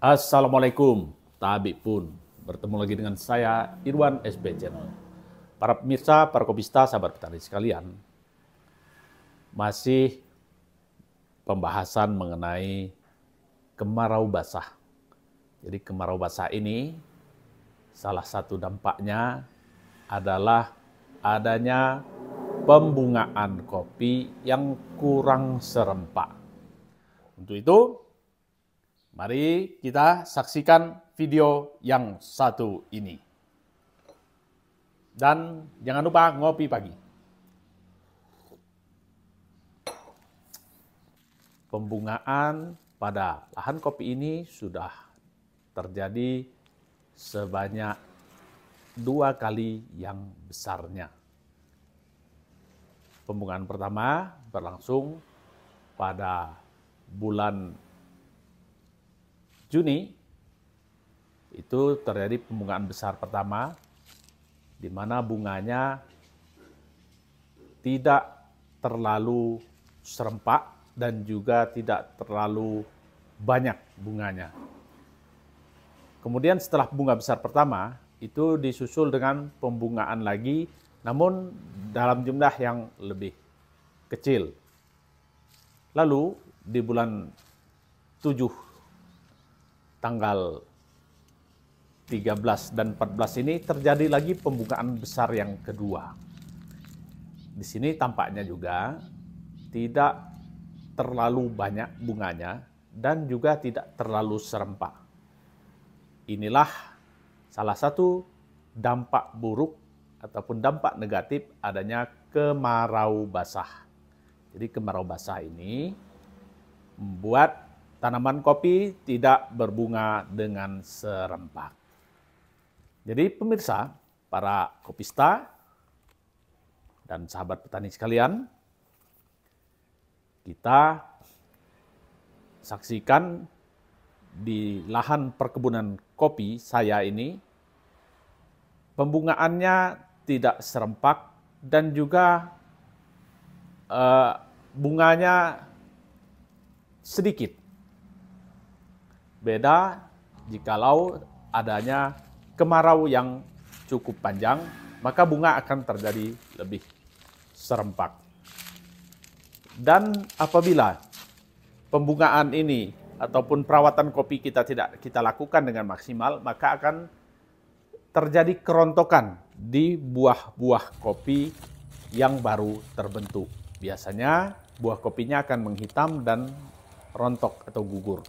Assalamualaikum, Tabik pun. Bertemu lagi dengan saya, Irwan SB Channel. Para pemirsa, para kopista, sahabat petani sekalian, masih pembahasan mengenai kemarau basah. Jadi kemarau basah ini, salah satu dampaknya adalah adanya pembungaan kopi yang kurang serempak. Untuk itu, mari kita saksikan video yang satu ini. Dan jangan lupa ngopi pagi. Pembungaan pada lahan kopi ini sudah terjadi sebanyak 2 kali yang besarnya. Pembungaan pertama berlangsung pada bulan Juni, itu terjadi pembungaan besar pertama, di mana bunganya tidak terlalu serempak dan juga tidak terlalu banyak bunganya. Kemudian setelah bunga besar pertama, itu disusul dengan pembungaan lagi, namun dalam jumlah yang lebih kecil. Lalu di bulan 7 tanggal 13 dan 14 ini terjadi lagi pembungaan besar yang kedua. Di sini tampaknya juga tidak terlalu banyak bunganya dan juga tidak terlalu serempak. Inilah salah satu dampak buruk ataupun dampak negatif adanya kemarau basah. Jadi kemarau basah ini membuat tanaman kopi tidak berbunga dengan serempak. Jadi pemirsa, para kopista, dan sahabat petani sekalian, kita saksikan di lahan perkebunan kopi saya ini, pembungaannya tidak serempak dan juga bunganya sedikit. Beda jikalau adanya kemarau yang cukup panjang, maka bunga akan terjadi lebih serempak. Dan apabila pembungaan ini ataupun perawatan kopi kita tidak kita lakukan dengan maksimal, maka akan terjadi kerontokan di buah-buah kopi yang baru terbentuk. Biasanya buah kopinya akan menghitam dan rontok atau gugur.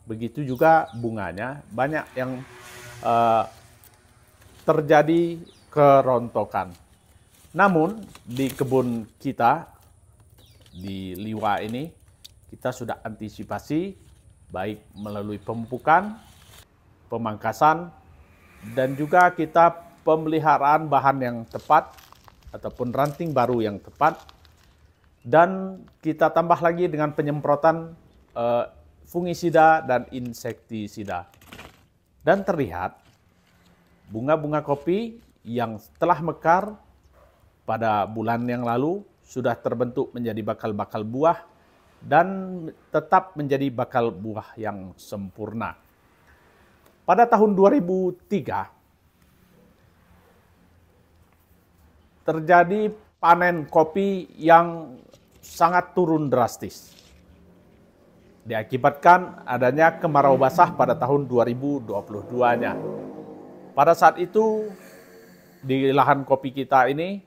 Begitu juga bunganya, banyak yang terjadi kerontokan. Namun di kebun kita, di Liwa ini, kita sudah antisipasi baik melalui pemupukan, pemangkasan, dan juga kita pemeliharaan bahan yang tepat ataupun ranting baru yang tepat. Dan kita tambah lagi dengan penyemprotan fungisida dan insektisida. Dan terlihat bunga-bunga kopi yang telah mekar pada bulan yang lalu sudah terbentuk menjadi bakal-bakal buah dan tetap menjadi bakal buah yang sempurna. Pada tahun 2003 terjadi panen kopi yang sangat turun drastis, diakibatkan adanya kemarau basah pada tahun 2022-nya. Pada saat itu, di lahan kopi kita ini,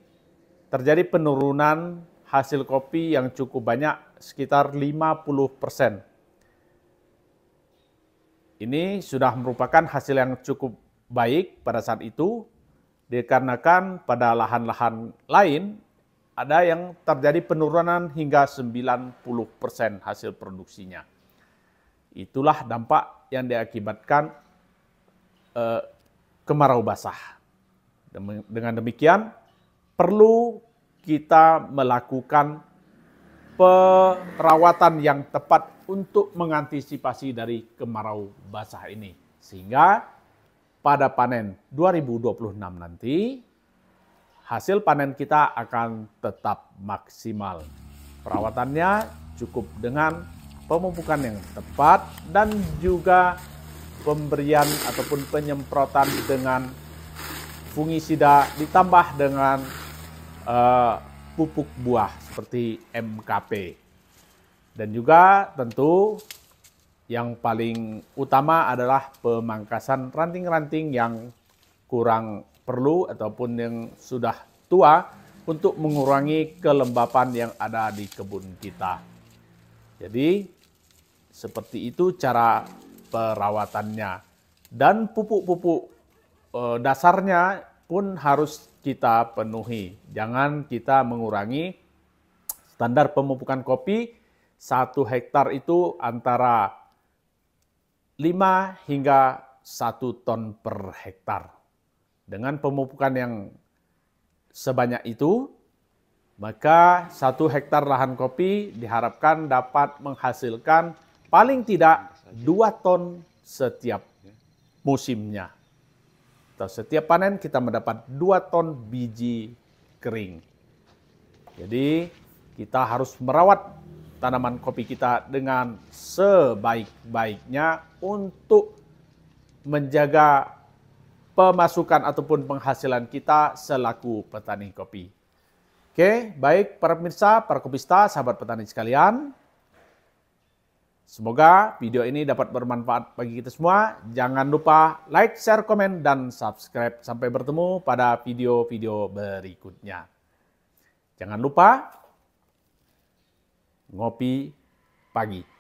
terjadi penurunan hasil kopi yang cukup banyak, sekitar 50%. Ini sudah merupakan hasil yang cukup baik pada saat itu, dikarenakan pada lahan-lahan lain, ada yang terjadi penurunan hingga 90% hasil produksinya. Itulah dampak yang diakibatkan kemarau basah. Dengan demikian, perlu kita melakukan perawatan yang tepat untuk mengantisipasi dari kemarau basah ini. Sehingga pada panen 2026 nanti, hasil panen kita akan tetap maksimal. Perawatannya cukup dengan pemupukan yang tepat dan juga pemberian ataupun penyemprotan dengan fungisida ditambah dengan pupuk buah seperti MKP. Dan juga tentu yang paling utama adalah pemangkasan ranting-ranting yang kurang perlu ataupun yang sudah tua untuk mengurangi kelembapan yang ada di kebun kita. Jadi seperti itu cara perawatannya. Dan pupuk-pupuk dasarnya pun harus kita penuhi. Jangan kita mengurangi standar pemupukan kopi. 1 hektar itu antara 5 hingga 1 ton per hektar. Dengan pemupukan yang sebanyak itu, maka 1 hektar lahan kopi diharapkan dapat menghasilkan paling tidak 2 ton setiap musimnya. Atau setiap panen kita mendapat 2 ton biji kering. Jadi kita harus merawat tanaman kopi kita dengan sebaik-baiknya untuk menjaga pemasukan ataupun penghasilan kita selaku petani kopi. Oke, baik para pemirsa, para kopista, sahabat petani sekalian. Semoga video ini dapat bermanfaat bagi kita semua. Jangan lupa like, share, komen, dan subscribe. Sampai bertemu pada video-video berikutnya. Jangan lupa ngopi pagi.